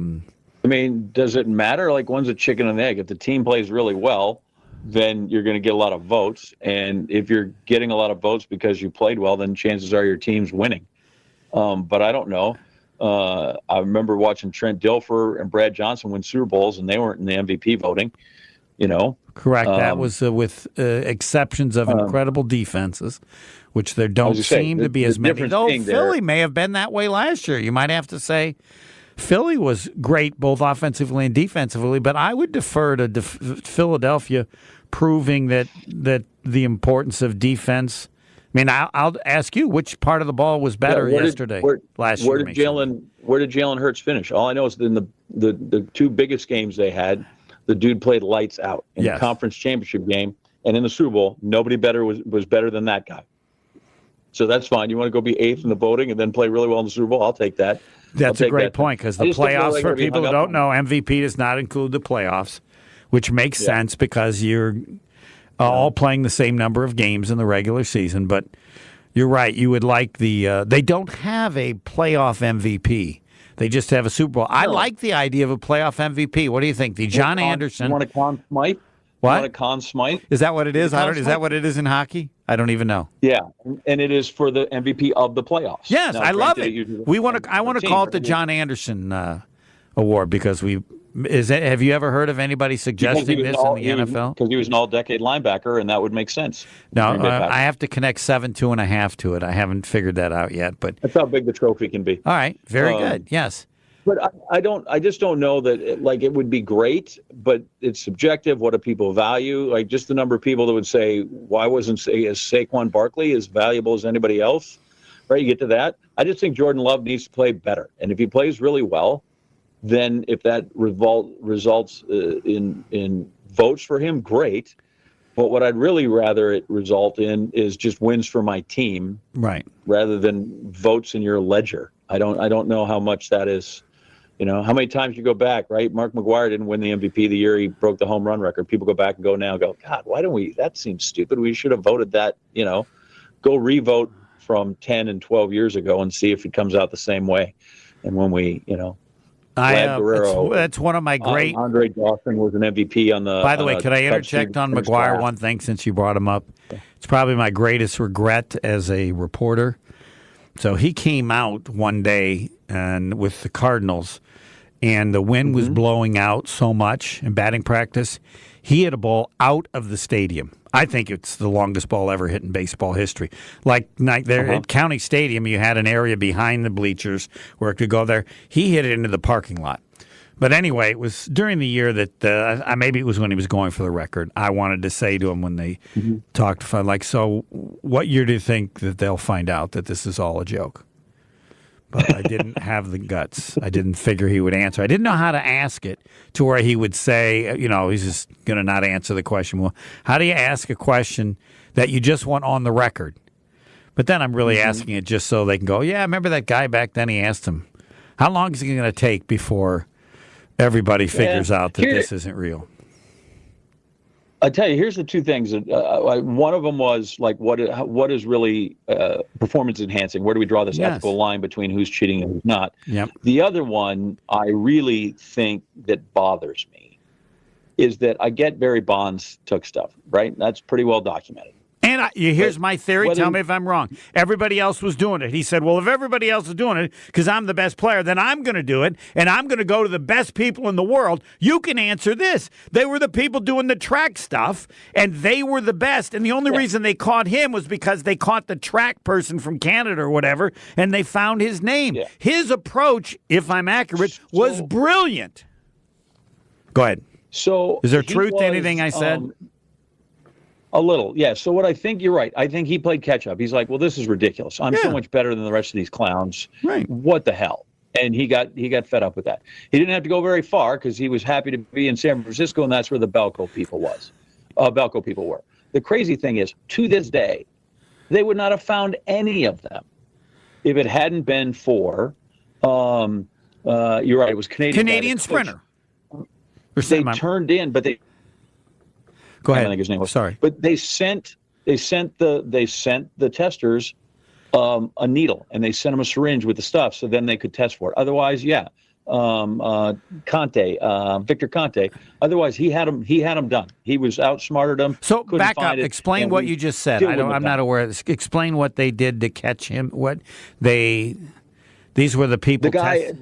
mean, does it matter? Like, one's a chicken and egg. If the team plays really well, then you're going to get a lot of votes. And if you're getting a lot of votes because you played well, then chances are your team's winning. But I don't know. I remember watching Trent Dilfer and Brad Johnson win Super Bowls, and they weren't in the MVP voting. Correct. That was with exceptions of incredible defenses, which there don't seem to be as many. Though Philly may have been that way last year. You might have to say Philly was great both offensively and defensively, but I would defer to Philadelphia proving that the importance of defense. I mean, I'll ask you, which part of the ball was better last year? Where did Jalen Hurts finish? All I know is in the two biggest games they had, the dude played lights out in the conference championship game, and in the Super Bowl, nobody was better than that guy. So that's fine. You want to go be eighth in the voting and then play really well in the Super Bowl? I'll take that. That's a great point, because the playoffs, for people who don't know, MVP does not include the playoffs, which makes sense because you're all playing the same number of games in the regular season. But you're right. You would like they don't have a playoff MVP. They just have a Super Bowl. I like the idea of a playoff MVP. What do you think? The John Anderson. You want a Conn Smythe? What? You want a Conn Smythe? Is that what it is? Is that what it is in hockey? I don't even know. Yeah, and it is for the MVP of the playoffs. Yes, I love it. I want to call it the John Anderson Award because have you ever heard of anybody suggesting this in the NFL? Because he was an all-decade linebacker, and that would make sense. No, I have to connect 7.5 to it. I haven't figured that out yet, but that's how big the trophy can be. All right, very good. Yes. But I just don't know that it would be great, but it's subjective. What do people value? Like just the number of people that would say, why wasn't Saquon Barkley as valuable as anybody else? Right? You get to that. I just think Jordan Love needs to play better. And if he plays really well, then if that results in votes for him, great. But what I'd really rather it result in is just wins for my team, right? Rather than votes in your ledger. I don't know how much that is. How many times you go back, right? Mark McGwire didn't win the MVP the year he broke the home run record. People go back and go, God, why don't we? That seems stupid. We should have voted that. Go re-vote from 10 and 12 years ago and see if it comes out the same way. And when we, that's one of my great. Andre Dawson was an MVP on the. By the way, could I interject on McGwire one thing since you brought him up? It's probably my greatest regret as a reporter. So he came out one day and with the Cardinals, and the wind was blowing out so much in batting practice. He hit a ball out of the stadium. I think it's the longest ball ever hit in baseball history. Like there at County Stadium, you had an area behind the bleachers where it could go there. He hit it into the parking lot. But anyway, it was during the year that maybe it was when he was going for the record. I wanted to say to him when they talked, so what year do you think that they'll find out that this is all a joke? But I didn't have the guts. I didn't figure he would answer. I didn't know how to ask it to where he would say, he's just going to not answer the question. Well, how do you ask a question that you just want on the record? But then I'm really asking it just so they can go, yeah, I remember that guy back then. He asked him, how long is it going to take before everybody figures out that this isn't real? I tell you, here's the two things. One of them was what is really performance enhancing? Where do we draw this ethical line between who's cheating and who's not? Yep. The other one I really think that bothers me is that I get Barry Bonds took stuff, right? That's pretty well documented. And here's my theory. Tell me if I'm wrong. Everybody else was doing it. He said, well, if everybody else is doing it because I'm the best player, then I'm going to do it, and I'm going to go to the best people in the world. You can answer this. They were the people doing the track stuff, and they were the best. And the only reason they caught him was because they caught the track person from Canada or whatever, and they found his name. Yeah. His approach, if I'm accurate, was brilliant. Go ahead. So is there truth to anything I said? A little, yeah. So what I think, you're right. I think he played catch up. He's like, well, this is ridiculous. I'm so much better than the rest of these clowns. Right. What the hell? And he got fed up with that. He didn't have to go very far because he was happy to be in San Francisco, and that's where the Belco people were. The crazy thing is, to this day, they would not have found any of them if it hadn't been for, you're right, it was Canadian sprinter. They turned in, but they. Go ahead. I think his name was. Sorry, but they sent the testers a needle, and they sent them a syringe with the stuff, so then they could test for it. Otherwise, Conte, Victor Conte. Otherwise, he had him done. He was outsmarted him. So back up. It, Explain what you just said. I'm not aware of this. Explain what they did to catch him. These were the people. The guy.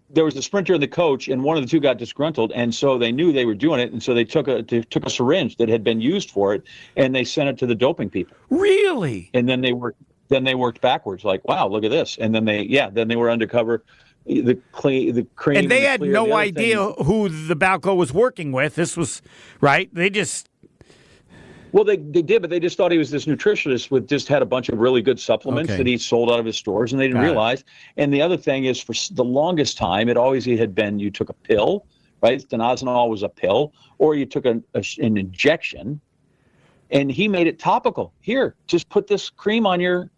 There was a sprinter and the coach, and one of the two got disgruntled, and so they knew they were doing it, and so they took a syringe that had been used for it, and they sent it to the doping people. Really? And then they worked backwards, like, wow, look at this, and then they were undercover. The cream, and they had no idea who the Balco was working with. This was right. They just. Well, they did, but they just thought he was this nutritionist with just had a bunch of really good supplements that he sold out of his stores, and they didn't realize. And the other thing is, for the longest time, it had been you took a pill, right? Stanozolol was a pill, or you took an injection, and he made it topical. Here, just put this cream on your,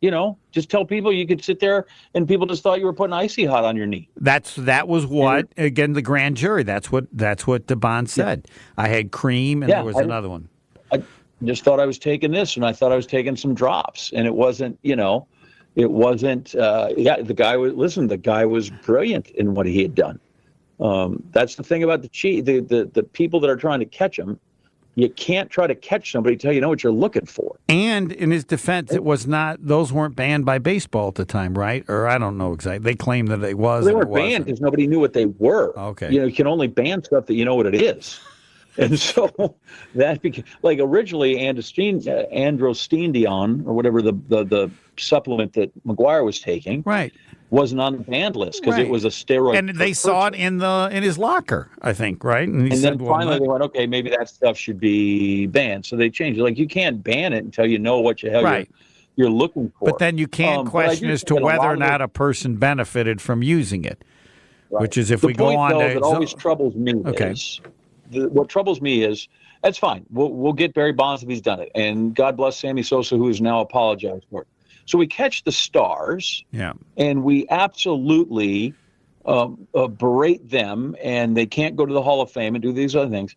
just tell people you could sit there, and people just thought you were putting icy hot on your knee. That was what, again, the grand jury. That's what the bond said. Yeah. I had cream, and there was another one. I just thought I was taking this, and I thought I was taking some drops, and it wasn't, the guy was brilliant in what he had done. That's the thing about the people that are trying to catch him. You can't try to catch somebody until you know what you're looking for. And in his defense, those weren't banned by baseball at the time, right? Or I don't know exactly. They claim that it was. They weren't banned because nobody knew what they were. Okay. You can only ban stuff that you know what it is. And so that became, like, originally androstenedione, or whatever the supplement that McGuire was taking, right, wasn't on the banned list because it was a steroid. And they saw it in his locker, I think, right? And then finally they went, okay, maybe that stuff should be banned. So they changed it. Like, you can't ban it until you know what you're looking for. But then you can't question as to whether or not a person benefited from using it, which is if we go on to. It always troubles me. Is, what troubles me is, that's fine. We'll get Barry Bonds if he's done it. And God bless Sammy Sosa, who has now apologized for it. So we catch the stars, and we absolutely berate them, and they can't go to the Hall of Fame and do these other things.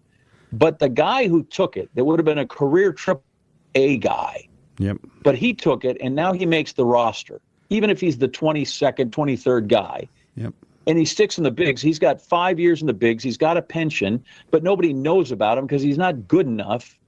But the guy who took it, that would have been a career AAA guy, but he took it, and now he makes the roster, even if he's the 22nd, 23rd guy. And he sticks in the bigs. He's got 5 years in the bigs. He's got a pension, but nobody knows about him because he's not good enough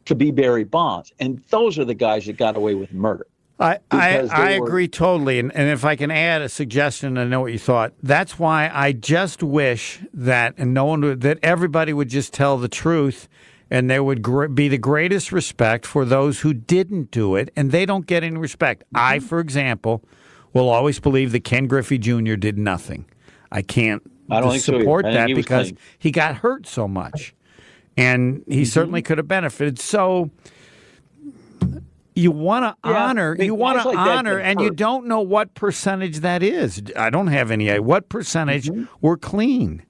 to be Barry Bonds. And those are the guys that got away with murder. I agree totally. And if I can add a suggestion, I know what you thought. That's why I just wish that that everybody would just tell the truth, and there would be the greatest respect for those who didn't do it, and they don't get any respect. I, for example, will always believe that Ken Griffey Jr. did nothing. I can't support that because he got hurt so much, and he certainly could have benefited. So you want to honor, and you don't know what percentage that is. I don't have any idea. What percentage were clean?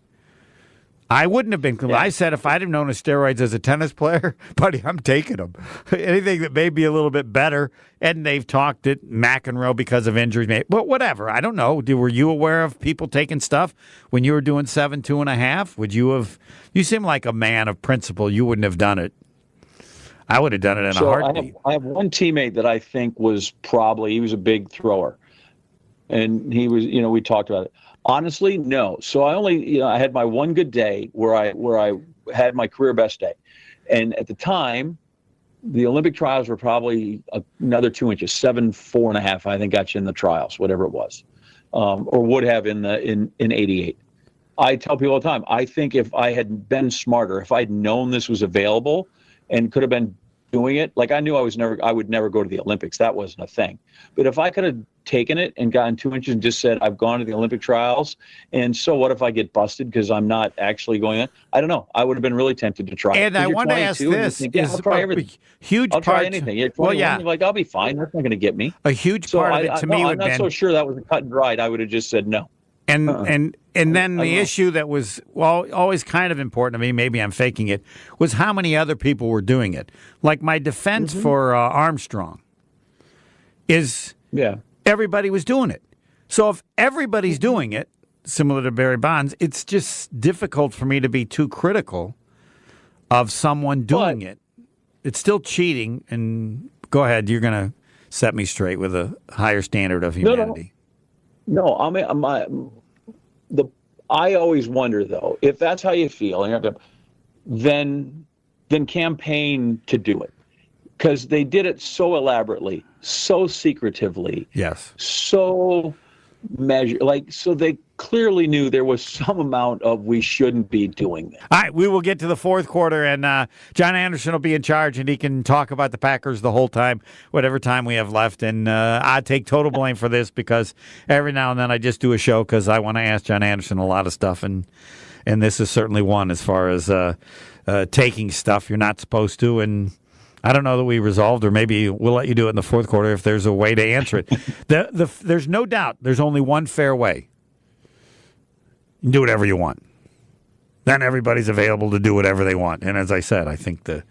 I wouldn't have been clean. I said if I'd have known of steroids as a tennis player, buddy, I'm taking them. Anything that may be a little bit better. And they've talked at McEnroe because of injuries. But whatever. I don't know. Were you aware of people taking stuff when you were doing 7.5? Would you have? You seem like a man of principle. You wouldn't have done it. I would have done it in a heartbeat. I have one teammate that I think he was a big thrower. And he was, we talked about it. Honestly, no. So I had my one good day where I had my career best day. And at the time, the Olympic trials were probably another 2 inches, 7.4.5, I think, got you in the trials, whatever it was, or would have in 88. I tell people all the time, I think if I had been smarter, if I'd known this was available and could have been doing it, like I knew I would never go to the Olympics. That wasn't a thing. But if I could have taken it and gotten 2 inches and just said, I've gone to the Olympic trials, and so what if I get busted because I'm not actually going in? I don't know. I would have been really tempted to try. And I want to ask this: I'll try everything. I'll try anything. You're 21, you're like, I'll be fine. That's not going to get me. A huge part of it to me would I'm not so sure that was a cut and dried. I would have just said no. And then the issue that was always kind of important to me, maybe I'm faking it, was how many other people were doing it. Like my defense for Armstrong is everybody was doing it. So if everybody's doing it, similar to Barry Bonds, it's just difficult for me to be too critical of someone doing it. It's still cheating. And go ahead, you're going to set me straight with a higher standard of humanity. No, I always wonder, though, if that's how you feel, and then campaign to do it. Because they did it so elaborately, so secretively. Yes. So so they clearly knew there was some amount of we shouldn't be doing that. All right, we will get to the fourth quarter, and John Anderson will be in charge, and he can talk about the Packers the whole time, whatever time we have left. And I take total blame for this because every now and then I just do a show because I want to ask John Anderson a lot of stuff, and this is certainly one as far as taking stuff you're not supposed to. And I don't know that we resolved, or maybe we'll let you do it in the fourth quarter if there's a way to answer it. There's no doubt there's only one fair way. You can do whatever you want. Then everybody's available to do whatever they want. And as I said, I think But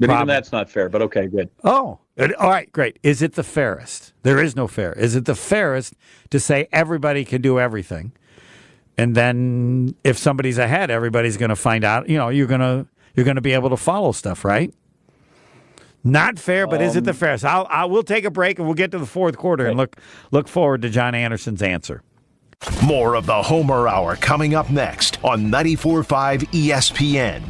even that's not fair, but okay, good. Oh, all right, great. Is it the fairest? There is no fair. Is it the fairest to say everybody can do everything? And then if somebody's ahead, everybody's going to find out, you're going to be able to follow stuff, right? Not fair, but is it the fairest? We'll take a break and we'll get to the fourth quarter and look forward to John Anderson's answer. More of the Homer Hour coming up next on 94.5 ESPN.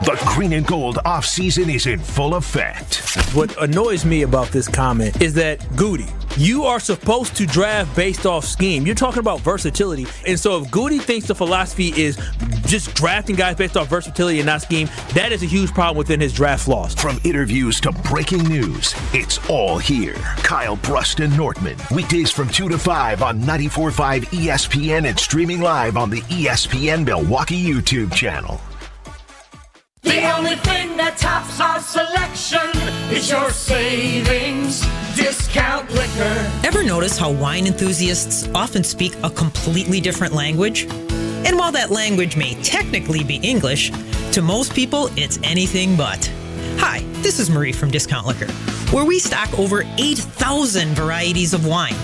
The green and gold offseason is in full effect. What annoys me about this comment is that, Goody, you are supposed to draft based off scheme. You're talking about versatility. And so if Goody thinks the philosophy is just drafting guys based off versatility and not scheme, that is a huge problem within his draft flaws. From interviews to breaking news, it's all here. Kyle Bruston Nortman. Weekdays from 2 to 5 on 94.5 ESPN and streaming live on the ESPN Milwaukee YouTube channel. The only thing that tops our selection is your savings discount liquor. Ever notice how wine enthusiasts often speak a completely different language? And while that language may technically be English, to most people it's anything but. Hi, this is Marie from Discount Liquor, where we stock over 8,000 varieties of wine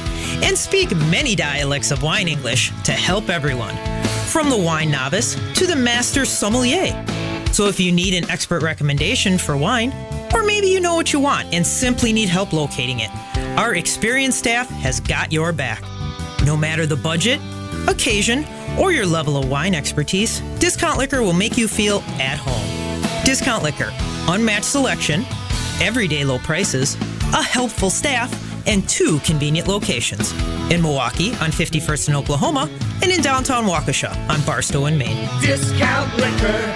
and speak many dialects of wine English to help everyone, from the wine novice to the master sommelier. So if you need an expert recommendation for wine, or maybe you know what you want and simply need help locating it, our experienced staff has got your back. No matter the budget, occasion, or your level of wine expertise, Discount Liquor will make you feel at home. Discount Liquor, unmatched selection, everyday low prices, a helpful staff, and 2 convenient locations. In Milwaukee on 51st and Oklahoma, and in downtown Waukesha on Barstow and Maine. Discount Liquor.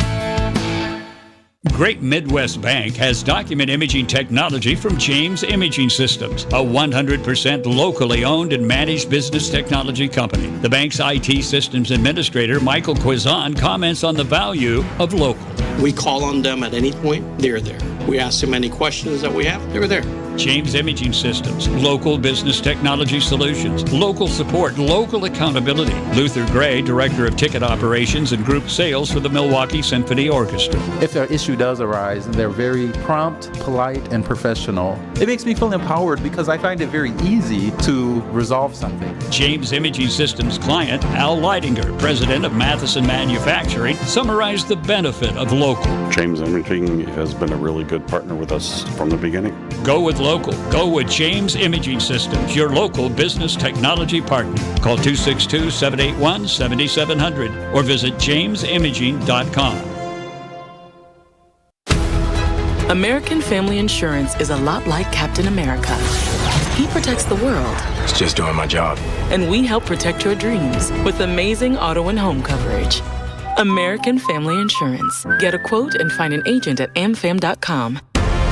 Great Midwest Bank has document imaging technology from James Imaging Systems, a 100% locally owned and managed business technology company. The bank's IT systems administrator, Michael Quizon, comments on the value of local. We call on them at any point, they're there. We ask them any questions that we have, they're there. James Imaging Systems, local business technology solutions, local support, local accountability. Luther Gray, Director of Ticket Operations and Group Sales for the Milwaukee Symphony Orchestra. If an issue does arise, they're very prompt, polite, and professional. It makes me feel empowered because I find it very easy to resolve something. James Imaging Systems client, Al Leidinger, President of Matheson Manufacturing, summarized the benefit of local. James Imaging has been a really good partner with us from the beginning. Go with local. Go with James Imaging Systems, your local business technology partner. Call 262-781-7700 or visit jamesimaging.com. American Family Insurance is a lot like Captain America. He protects the world. It's just doing my job. And we help protect your dreams with amazing auto and home coverage. American Family Insurance. Get a quote and find an agent at amfam.com.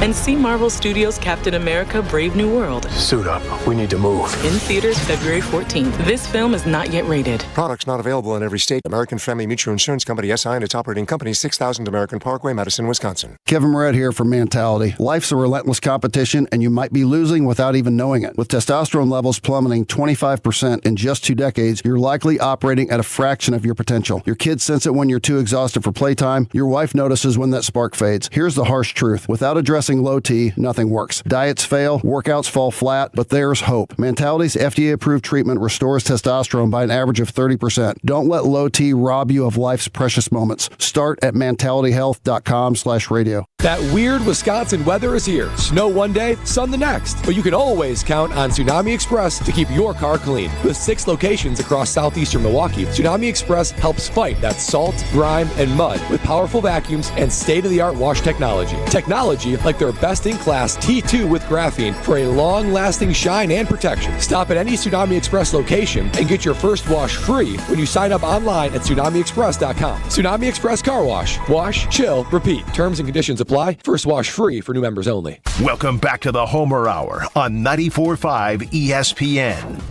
And see Marvel Studios' Captain America: Brave New World. Suit up. We need to move. In theaters February 14th. This film is not yet rated. Products not available in every state. American Family Mutual Insurance Company, SI, and its operating company, 6000 American Parkway, Madison, Wisconsin. Kevin Moret here from Mentality. Life's a relentless competition, and you might be losing without even knowing it. With testosterone levels plummeting 25% in just 2 decades, you're likely operating at a fraction of your potential. Your kids sense it when you're too exhausted for playtime. Your wife notices when that spark fades. Here's the harsh truth. Without addressing suppressing low T, nothing works. Diets fail, workouts fall flat, but there's hope. Mentality's FDA-approved treatment restores testosterone by an average of 30%. Don't let low T rob you of life's precious moments. Start at mentalityhealth.com/radio. That weird Wisconsin weather is here. Snow one day, sun the next. But you can always count on Tsunami Express to keep your car clean. With 6 locations across southeastern Milwaukee, Tsunami Express helps fight that salt, grime, and mud with powerful vacuums and state-of-the-art wash technology. Technology like their best-in-class T2 with graphene for a long-lasting shine and protection. Stop at any Tsunami Express location and get your first wash free when you sign up online at TsunamiExpress.com. Tsunami Express Car Wash. Wash, chill, repeat. Terms and conditions apply. First wash free for new members only. Welcome back to the Homer Hour on 94.5 ESPN.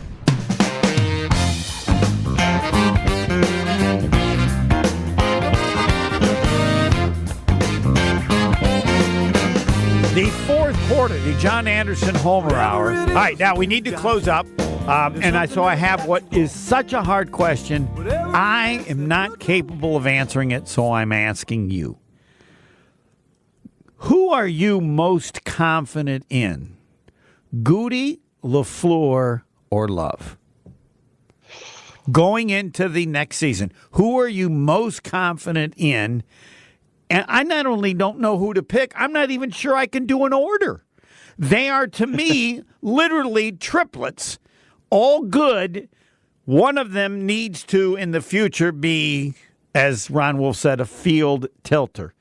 The fourth quarter, the John Anderson Homer Hour. All right, now we need to close up. So I have what is such a hard question. I am not capable of answering it, so I'm asking you. Who are you most confident in? Goody, LaFleur, or Love? Going into the next season, who are you most confident in? And I not only don't know who to pick, I'm not even sure I can do an order. They are, to me, literally triplets, all good. One of them needs to, in the future, be, as Ron Wolf said, a field tilter.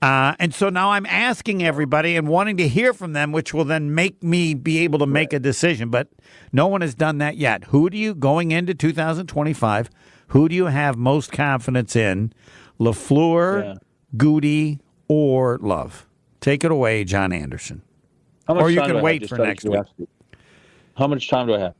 And so now I'm asking everybody and wanting to hear from them, which will then make me be able to make a decision. But no one has done that yet. Who do you, going into 2025, who do you have most confidence in? LaFleur, Goody, or Love? Take it away, John Anderson. Or you can wait for next week. How much time do I have?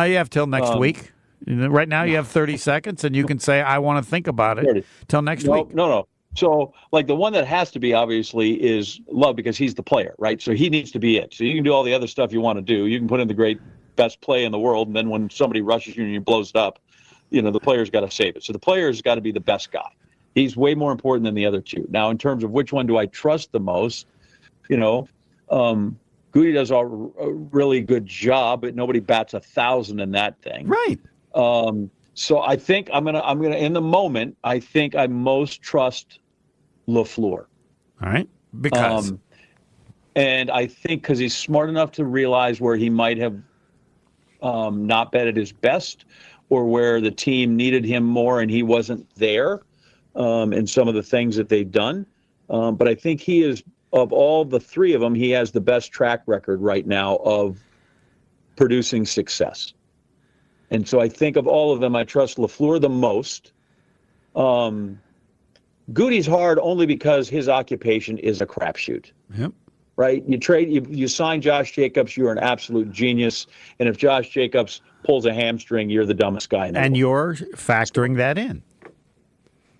You have till next week. Right now you have 30 seconds, and you can say, I want to think about it till next week. No. So, like, the one that has to be, obviously, is Love, because he's the player, right? So he needs to be it. So you can do all the other stuff you want to do. You can put in the great best play in the world, and then when somebody rushes you and you blows it up, the player's got to save it. So the player's got to be the best guy. He's way more important than the other two. Now, in terms of which one do I trust the most, Goody does a really good job, but nobody bats 1,000 in that thing. Right. So I think I'm gonna in the moment, I think I most trust LaFleur. All right. Because and I think because he's smart enough to realize where he might have not been at his best, or where the team needed him more and he wasn't there in some of the things that they've done. But I think he is, of all the three of them, he has the best track record right now of producing success. And so I think of all of them, I trust LaFleur the most. Goody's hard only because his occupation is a crapshoot. Yep. Right? You sign Josh Jacobs, you're an absolute genius. And if Josh Jacobs pulls a hamstring, you're the dumbest guy in the world. And you're factoring that in.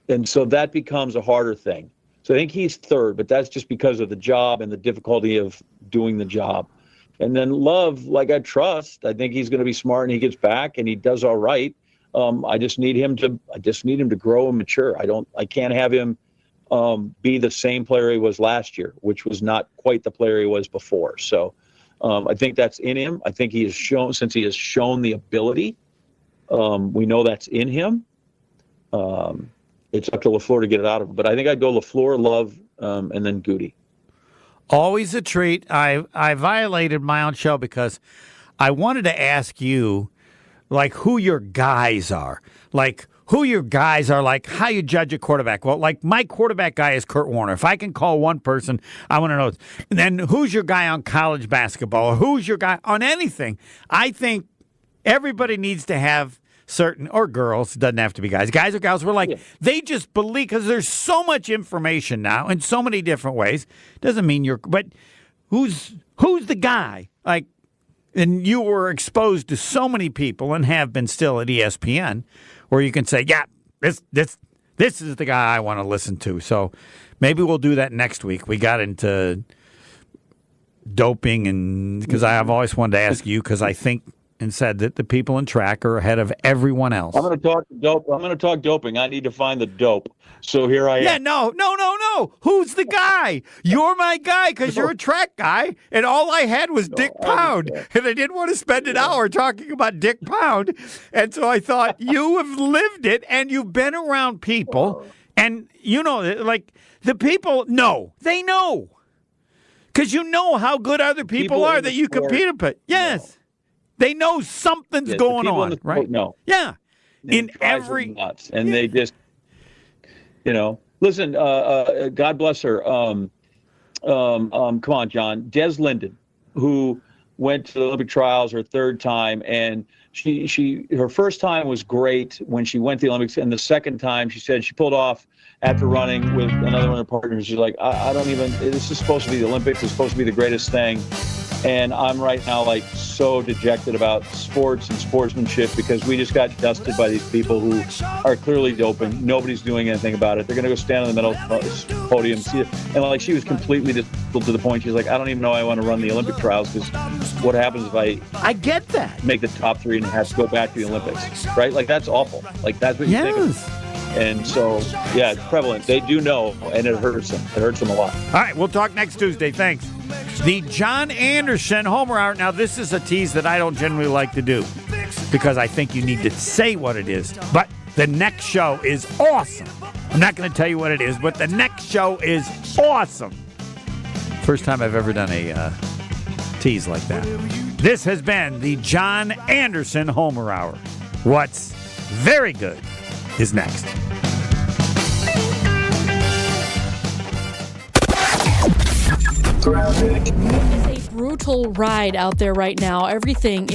And so that becomes a harder thing. So I think he's third, but that's just because of the job and the difficulty of doing the job. And then Love, like, I trust. I think he's going to be smart, and he gets back and he does all right. I just need him to grow and mature. I can't have him be the same player he was last year, which was not quite the player he was before. So I think that's in him. I think he has shown, since he has shown the ability, we know that's in him. It's up to LaFleur to get it out of him. But I think I'd go LaFleur, Love, and then Goody. Always a treat. I violated my own show because I wanted to ask you, like, who your guys are. Like, who your guys are, like, how you judge a quarterback. Well, like, my quarterback guy is Kurt Warner. If I can call one person, I want to know. And then who's your guy on college basketball? Or who's your guy on anything? I think everybody needs to have certain, or girls, it doesn't have to be guys or gals, we're like, they just believe, because there's so much information now in so many different ways. Doesn't mean but who's the guy? Like, and you were exposed to so many people, and have been still at ESPN, where you can say, yeah, this is the guy I want to listen to. So maybe we'll do that next week. We got into doping, and because I have always wanted to ask you, because I think and said that the people in track are ahead of everyone else. I'm going to talk dope. I'm going to talk doping. I need to find the dope. So here I am. Yeah, no. no. Who's the guy? You're my guy because you're a track guy, and all I had was Dick Pound, and I didn't want to spend an hour talking about Dick Pound, and so I thought, you have lived it, and you've been around people, and you know, like, the people know. They know. Because you know how good other people are that you compete with. Yes. They know something's going on, right? No. Yeah. In every nuts, and they just, listen. God bless her. Come on, John. Des Linden, who went to the Olympic trials her third time, and her first time was great when she went to the Olympics, and the second time she said she pulled off after running with another one of her partners. She's like, I don't even. This is supposed to be the Olympics. It's supposed to be the greatest thing. And I'm right now like so dejected about sports and sportsmanship because we just got dusted by these people who are clearly doping. Nobody's doing anything about it. They're going to go stand on the medal podium. And like she was completely to the point. She's like, I don't even know I want to run the Olympic trials because what happens if I get that make the top 3 and have to go back to the Olympics, right? Like that's awful. Like that's what you think. And so, yeah, it's prevalent. They do know, and it hurts them. It hurts them a lot. All right, we'll talk next Tuesday. Thanks. The John Anderson Homer Hour. Now, this is a tease that I don't generally like to do because I think you need to say what it is. But the next show is awesome. I'm not going to tell you what it is, but the next show is awesome. First time I've ever done a tease like that. This has been the John Anderson Homer Hour. What's very good is next. It's a brutal ride out there right now. Everything is